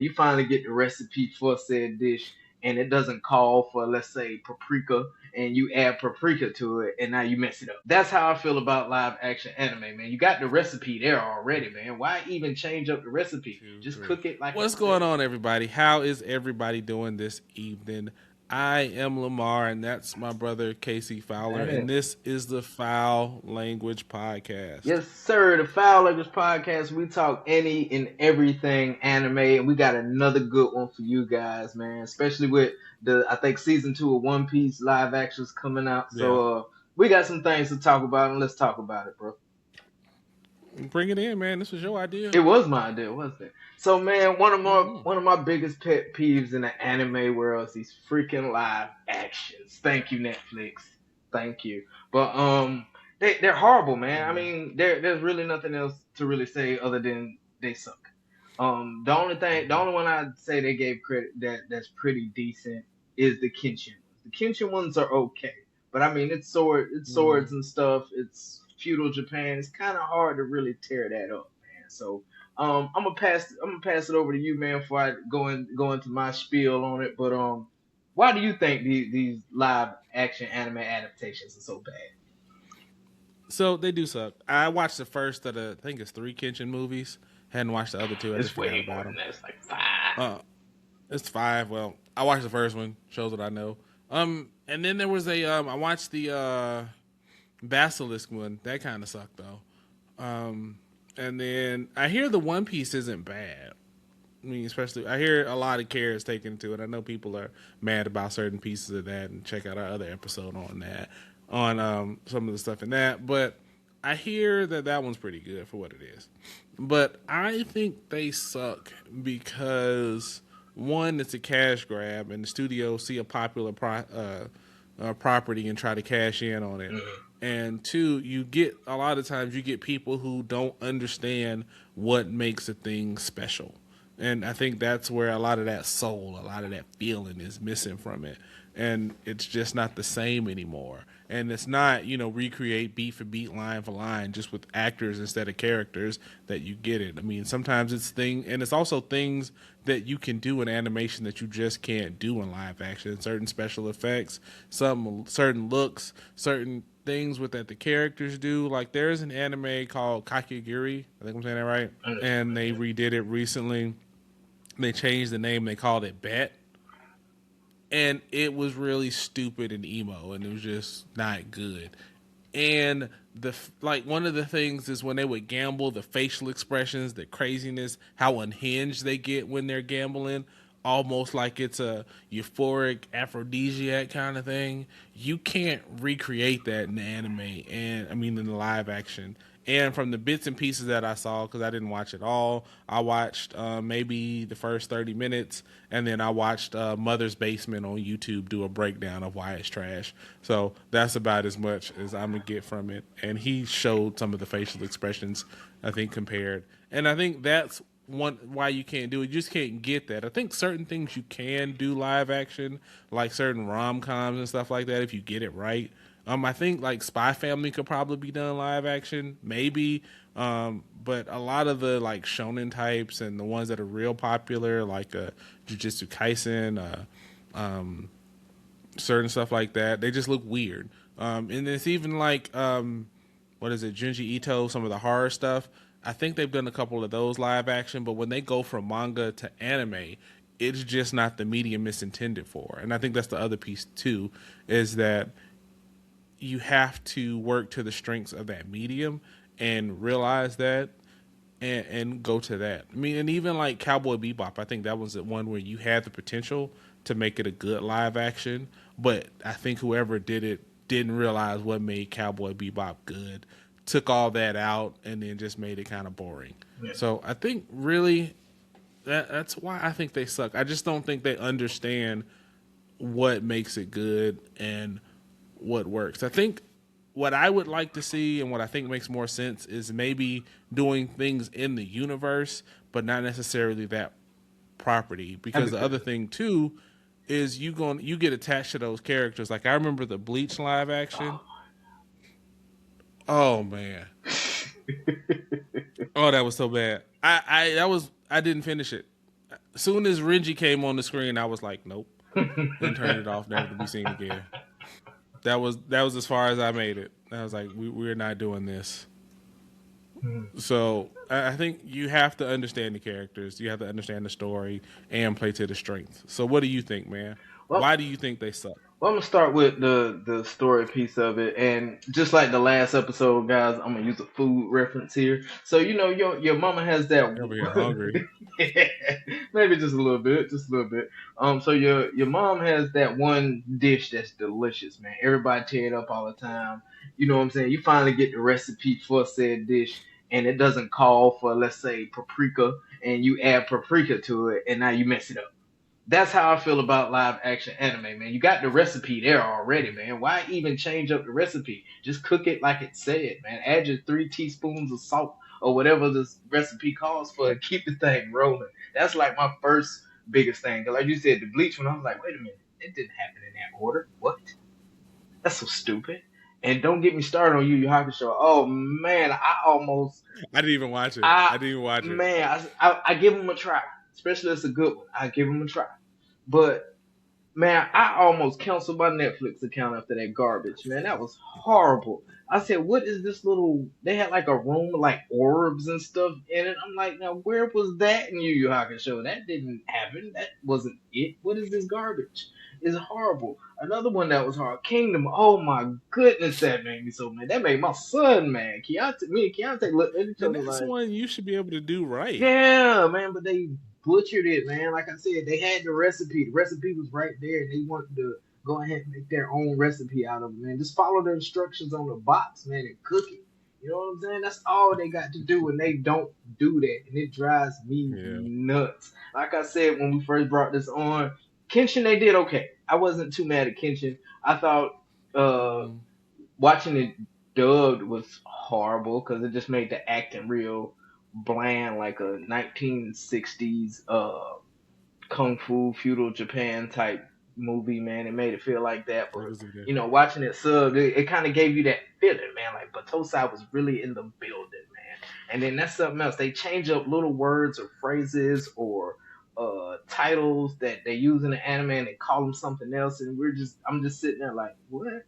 You finally get the recipe for said dish, and it doesn't call for, let's say, paprika, and you add paprika to it, and now you mess it up. That's how I feel about live action anime, man. You got the recipe there already, man. Why even change up the recipe? Two, Just three. cook it like it What's was going there. on, everybody? How is everybody doing this evening? I am Lamar, and that's my brother Casey Fowler, and Man. this is the Fowl Language Podcast. Yes, sir. The Fowl Language Podcast. We talk any and everything anime, and we got another good one for you guys, man. Especially with I think season 2 of One Piece live actions coming out. Yeah, So we got some things to talk about, and let's talk about it, bro. bring it in, man. This was your idea. It was my idea, wasn't it? So, man, Mm-hmm. one of my biggest pet peeves in the anime world is these freaking live actions. Thank you, Netflix. Thank you. But they're horrible, man. I Mm-hmm. mean, there's really nothing else to really say other than they suck. The only one I'd say they gave credit that's pretty decent is the Kenshin ones. The Kenshin ones are okay, but I mean, it's Mm-hmm. swords and stuff. It's feudal Japan. It's kind of hard to really tear that up, man. So, I'm gonna pass it over to you, man, before I go into my spiel on it. But why do you think these live action anime adaptations are so bad? So they do suck. I watched the first of the, I think it's 3 Kenshin movies. Hadn't watched the other two. I just It's forgot way more about than them. that. It's like five. It's 5. Well, I watched the first one. Shows what I know. And then there was I watched the Basilisk one. That kind of sucked though. And then I hear the One Piece isn't bad. I mean, especially I hear a lot of care is taken to it. I know people are mad about certain pieces of that, and check out our other episode on that, on some of the stuff in that. But I hear that that one's pretty good for what it is. But I think they suck because one, it's a cash grab, and the studio see a popular property and try to cash in on it. And two, you get a lot of times you get people who don't understand what makes a thing special. And I think that's where a lot of that soul, a lot of that feeling is missing from it. And it's just not the same anymore. And it's not, recreate beat for beat, line for line, just with actors instead of characters that you get it. I mean, sometimes and it's also things that you can do in animation that you just can't do in live action. Certain special effects, some certain looks, certain things with that the characters do. Like there's an anime called Kakegurui, I think I'm saying that right, and they redid it recently. They changed the name. They called it Bet, and it was really stupid and emo, and it was just not good. And one of the things is when they would gamble, the facial expressions, the craziness, how unhinged they get when they're gambling, almost like it's a euphoric aphrodisiac kind of thing. You can't recreate that in the anime, and I mean in the live action. And from the bits and pieces that I saw, because I didn't watch it all, I watched maybe the first 30 minutes, and then I watched Mother's Basement on YouTube do a breakdown of why it's trash. So that's about as much as I'm going to get from it. And he showed some of the facial expressions, I think, compared. And I think that's one why you can't do it. You just can't get that. I think certain things you can do live action, like certain rom coms and stuff like that, if you get it right. I think like Spy Family could probably be done live action, maybe. But a lot of the like shonen types and the ones that are real popular, like Jujutsu Kaisen, certain stuff like that, they just look weird. And it's even like what is it, Junji Ito, some of the horror stuff. I think they've done a couple of those live action, but when they go from manga to anime, it's just not the medium it's intended for. And I think that's the other piece too, is that you have to work to the strengths of that medium and realize that and go to that. I mean, and even like Cowboy Bebop, I think that was the one where you had the potential to make it a good live action, but I think whoever did it didn't realize what made Cowboy Bebop good, took all that out, and then just made it kind of boring. Yeah. So I think really that's why I think they suck. I just don't think they understand what makes it good and what works. I think what I would like to see and what I think makes more sense is maybe doing things in the universe, but not necessarily that property. That'd Because be the fair. other thing too is you get attached to those characters. Like I remember the Bleach live action. Oh. Oh man. Oh, that was so bad. I didn't finish it. As soon as Renji came on the screen, I was like, nope. Then turned it off, never to be seen again. That was as far as I made it. I was like, we're not doing this. So I think you have to understand the characters, you have to understand the story, and play to the strength. So what do you think, man? Well, Why do you think they suck? I'm gonna start with the story piece of it, and just like the last episode, guys, I'm gonna use a food reference here. So your mama has that. Over here hungry. Maybe just a little bit, just a little bit. So your mom has that one dish that's delicious, man. Everybody tear it up all the time. You know what I'm saying? You finally get the recipe for said dish, and it doesn't call for, let's say, paprika, and you add paprika to it, and now you mess it up. That's how I feel about live action anime, man. You got the recipe there already, man. Why even change up the recipe? Just cook it like it said, man. Add your 3 teaspoons of salt or whatever this recipe calls for and keep the thing rolling. That's like my first biggest thing. Like you said, the bleach one, I was like, wait a minute, it didn't happen in that order. What? That's so stupid. And don't get me started on Yu Yu Hakusho. Oh man, I didn't even watch it. I I didn't even watch it. man, I give them a try, especially if it's a good one. I give them a try. But man, I almost canceled my Netflix account after that garbage. Man, that was horrible. I said, "What is this little?" They had like a room with like orbs and stuff in it. I'm like, now where was that in Yu Yu Hakusho? That didn't happen. That wasn't it. What is this garbage? It's horrible. Another one that was hard, Kingdom. Oh my goodness, that made me so mad. That made my son mad. Me and Keontae looked at each And other that's like, one you should be able to do right. yeah, man, but they butchered it, man. Like I said, they had the recipe. The recipe was right there. They wanted to go ahead and make their own recipe out of it, man. Just follow the instructions on the box, man, and cook it. You know what I'm saying? That's all they got to do, and they don't do that, and it drives me Yeah. nuts. Like I said when we first brought this on, Kenshin, they did okay. I wasn't too mad at Kenshin. I thought uh, Mm. watching it dubbed was horrible because it just made the acting real bland, like a 1960s kung fu feudal Japan type movie. Man, it made it feel like that. It But was either. watching it sub, it kind of gave you that feeling, man. Like Batosai was really in the building, man. And then that's something else. They change up little words or phrases or titles that they use in the anime and they call them something else, and I'm just sitting there like, what?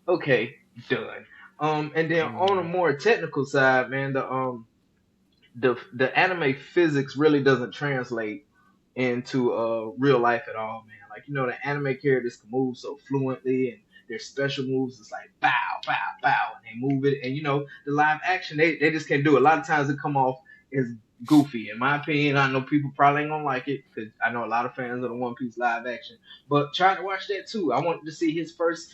Okay, done. And then on a Mm. more technical side, man, the anime physics really doesn't translate into real life at all, man. Like the anime characters can move so fluently, and their special moves is like bow, bow, bow, and they move it. And the live action, they just can't do it. A lot of times it come off as goofy. In my opinion, I know people probably ain't gonna like it because I know a lot of fans of the One Piece live action. But try to watch that too. I wanted to see his first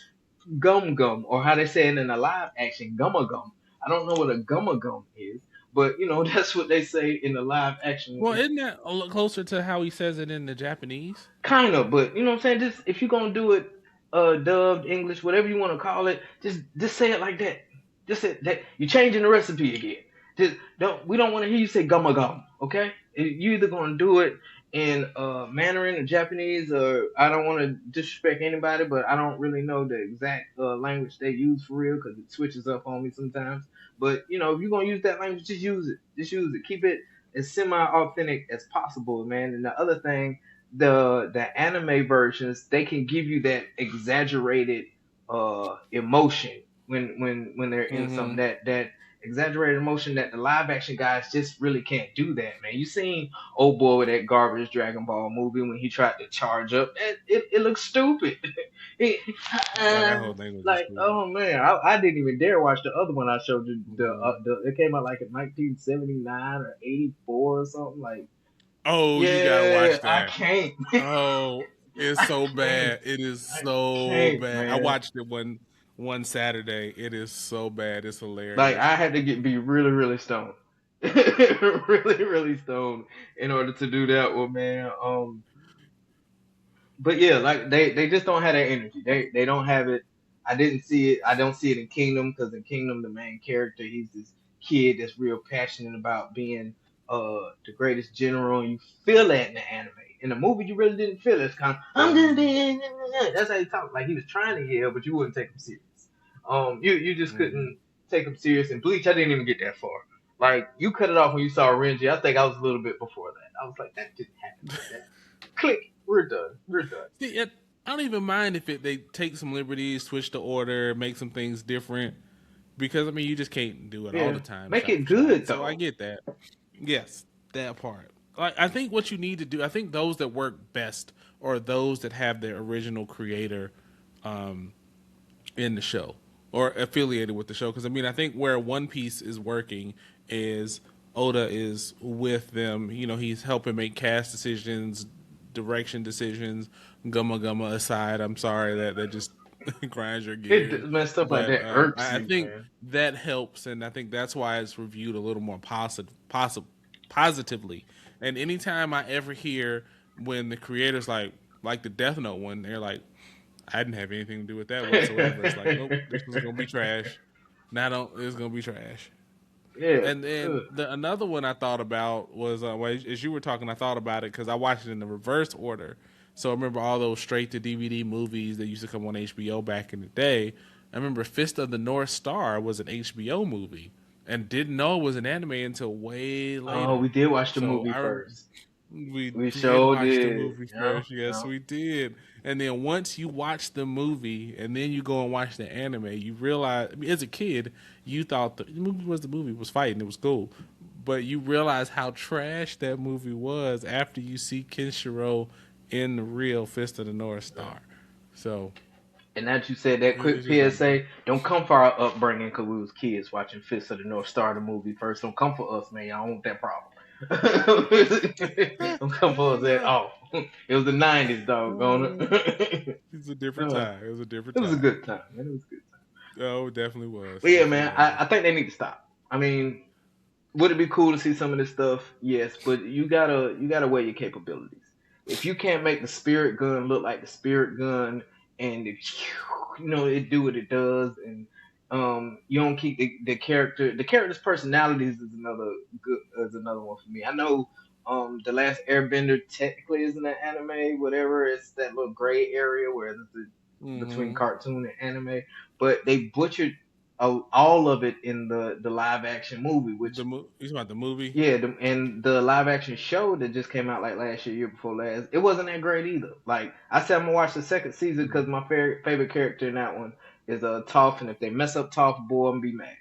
gum gum, or how they say it in the live action, gumma gum. I don't know what a gumma gum is, but that's what they say in the live action. Well, isn't that a little closer to how he says it in the Japanese? Kind of, but you know what I'm saying? Just if you're gonna do it dubbed English, whatever you want to call it, just say it like that. Just say that you're changing the recipe again. Just don't we don't want to hear you say gumma gum, okay? You either gonna do it in Mandarin or Japanese, or I don't want to disrespect anybody, but I don't really know the exact language they use for real because it switches up on me sometimes. But if you're gonna use that language, just use it. Just use it. Keep it as semi-authentic as possible, man. And the other thing, the anime versions, they can give you that exaggerated emotion when they're in something, Mm-hmm. that exaggerated emotion that the live action guys just really can't do. That, man. You seen old boy with that garbage Dragon Ball movie when he tried to charge up, it looks stupid. it, Like that uh, whole thing was just like, stupid. oh man, I didn't even dare watch the other one I showed you. Mm. It came out like in 1979 or 84 or something. Like, Oh, you gotta yeah, watch I that. can't. Oh, it's I so can't. bad. It is I so can't, bad. I man. watched it one Saturday. It is so bad. It's Like hilarious. I had to be really, really stoned, really, really stoned in order to do that one, man. But yeah, like they just don't have that energy. They don't have it. I didn't see it. I don't see it in Kingdom because in Kingdom the main character, he's this kid that's real passionate about being the greatest general, and you feel that in the anime. In the movie, you really didn't feel it. It's kind of I'm gonna be. That's how he talked. Like he was trying to yell, but you wouldn't take him serious. You just Mm-hmm. couldn't take him serious. And Bleach, I didn't even get that far. Like you cut it off when you saw Renji. I think I was a little bit before that. I was like, that didn't happen like that. Click, we're done. We're done. See, I don't even mind if they take some liberties, switch the order, make some things different. Because I mean, you just can't do it all Yeah, the time, make shot it for shot. good So I though. get that. Yes, that part. Like I think what you need to do, I think those that work best are those that have their original creator in the show or affiliated with the show. Because I mean, I think where One Piece is working is Oda is with them. You know, he's helping make cast decisions, direction decisions. Gumma Gumma aside, I'm sorry that just grinds your gears, Man, stuff like but that irks I me, think man. that helps, and I think that's why it's reviewed a little more positively. And anytime I ever hear when the creators like the Death Note one, they're like, I didn't have anything to do with that whatsoever. It's like, nope, this was gonna be trash. Now don't it's gonna be trash. Yeah. And then Ugh. another one I thought about was well, as you were talking, I thought about it because I watched it in the reverse order. So I remember all those straight to DVD movies that used to come on HBO back in the day. I remember Fist of the North Star was an HBO movie and didn't know it was an anime until way Oh, later. we did watch the So movie I first. we We did sure watch the did. movie Yeah, first. Yes, yeah. we did. And then once you watch the movie and then you go and watch the anime, you realize, I mean, as a kid, you thought the movie was fighting. It was cool. But you realize how trash that movie was after you see Kenshiro in the real Fist of the North Star. So And that you said that quick it's just like, PSA, don't come for our upbringing because we was kids watching Fist of the North Star the movie first. Don't come for us, man. I don't want that problem. Don't come for us at all. It was the 90s, doggone it. it's a different Uh, time. It was a different it was a time. good time, man. It was a good time. Oh, it definitely was. But yeah, Definitely man, was. I think they need to stop. I mean, would it be cool to see some of this stuff? Yes, but you gotta weigh your capabilities. If you can't make the spirit gun look like the spirit gun, and if, it do what it does, and you don't keep the character's personalities is another one for me. I know the last Airbender technically isn't an anime, whatever. It's that little gray area where it's between Mm-hmm. cartoon and anime, but they butchered all of it in the live action movie, which He's about the movie. yeah, and the live action show that just came out like last year, year before last, it wasn't that great either. Like I said, I'm gonna watch the second season because my favorite character in that one is Toph, and if they mess up Toph, boy, I'm gonna be mad.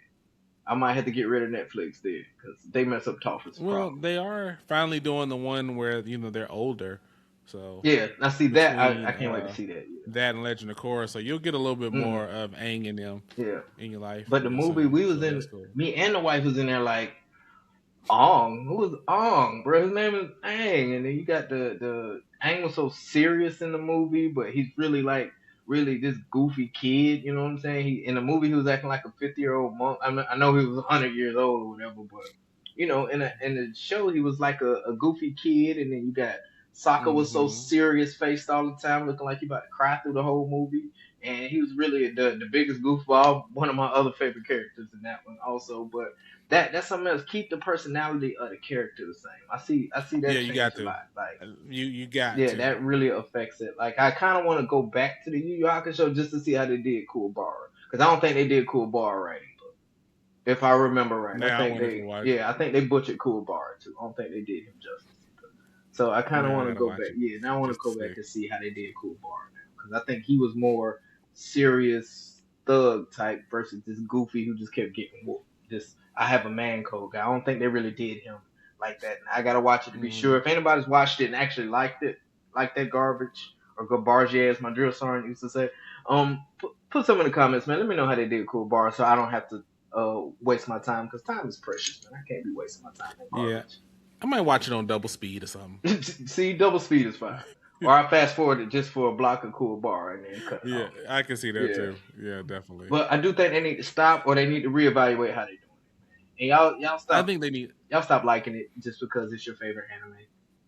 I might have to get rid of Netflix there because they mess up Toph is a Well, problem. they are finally doing the one where they're older. So Yeah, I see that. I between can't wait to see that. that and Legend of Korra, so you'll get a little bit Yeah, more of Aang in them yeah. in your life But the real movie soon. we was So in, that's cool. me and the wife was in there like Ong. Who was Ong, bro? His name is Aang, and then you got the Aang was so serious in the movie, but he's really like really this goofy kid. You know what I'm saying? He in the movie he was acting like a 50-year-old monk. I know he was 100 years old or whatever, but in the show he was like a goofy kid, and then you got Sokka was so Mm-hmm. serious faced all the time, looking like he about to cry through the whole movie. And he was really the biggest goofball, one of my other favorite characters in that one also. But that's something else. Keep the personality of the character the same. I see Yeah, that you change got a to. lot. Like You got yeah, to. that really affects it. Like I kind of want to go back to the Yu Yu Hakusho just to see how they did Kuwabara because I don't think they did Kuwabara right either. If I remember right, I Now I think want to go they watch it. yeah I think they butchered Kuwabara too. I don't think they did him justice either. So I kind of Now I want to gotta go watch back. it Yeah, now I want to just to go back see. and see how they did Kuwabara now because I think he was more serious thug type versus this goofy who just kept getting whooped. Just I have a man code guy. I don't think they really did him like that. And I gotta watch it to be sure. Mm-hmm. If anybody's watched it and actually liked it, like that garbage or garbage as my drill sergeant used to say, put some in the comments, man. Let me know how they did cool bar so I don't have to waste my time because time is precious, man. I can't be wasting my time on Yeah, garbage. I might watch it on double speed or something. See, double speed is fine. Or I fast forward it just for a block of cool bar and then cut it Yeah, off. I can see that Yeah. too. Yeah, definitely. But I do think they need to stop or they need to reevaluate how they're doing it, man. And y'all I stop think they need. y'all stop liking it just because it's your favorite anime.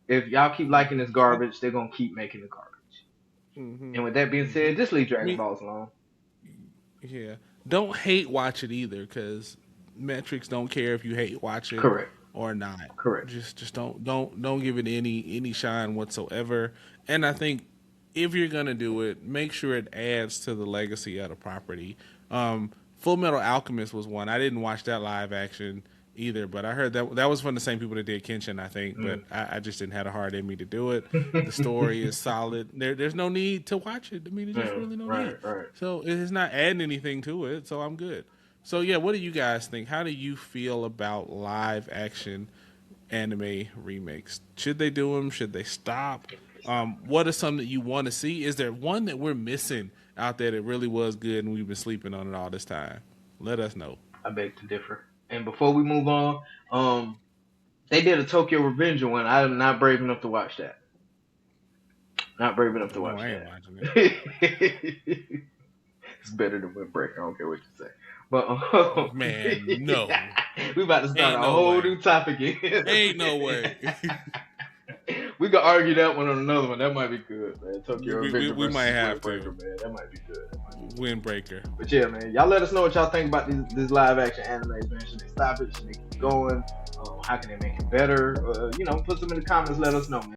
If y'all keep liking this I, garbage, they're gonna keep making the garbage. mm-hmm, And with that being mm-hmm. said, just leave I Dragon mean, Balls alone. yeah. Don't hate watch it either, because metrics don't care if you hate watch it Correct. or not. Correct. Just don't give it any shine whatsoever. And I think if you're gonna do it, make sure it adds to the legacy of the property. Full Metal Alchemist was one. I didn't watch that live action. either. But I heard that was from the same people that did Kenshin, I think. But I just didn't have the heart in me to do it. The story is solid. There's no need to watch it. I mean, there's just really no need. Right. So it's not adding anything to it. So I'm good. So yeah, what do you guys think? How do you feel about live action anime remakes? Should they do them? Should they stop? What are some that you want to see? Is there one that we're missing out there that really was good and we've been sleeping on it all this time? Let us know. I beg to differ. And before we move on, they did a Tokyo Revenger one. I'm not brave enough to watch that. Not brave enough to watch I ain't that. watching it. It's better than Windbreaker. I don't care what you say. But man, no. We about to start Ain't a no whole way. new topic here. Ain't no way. We could argue that one on another one. That might be good, man. Tokyo We Revenger might versus have to. Windbreaker, man. That might be good. Windbreaker. But yeah, man, y'all let us know what y'all think about these live action animes, man. Should they stop it? Should they keep going? How can they make it better? Put some in the comments. Let us know, man.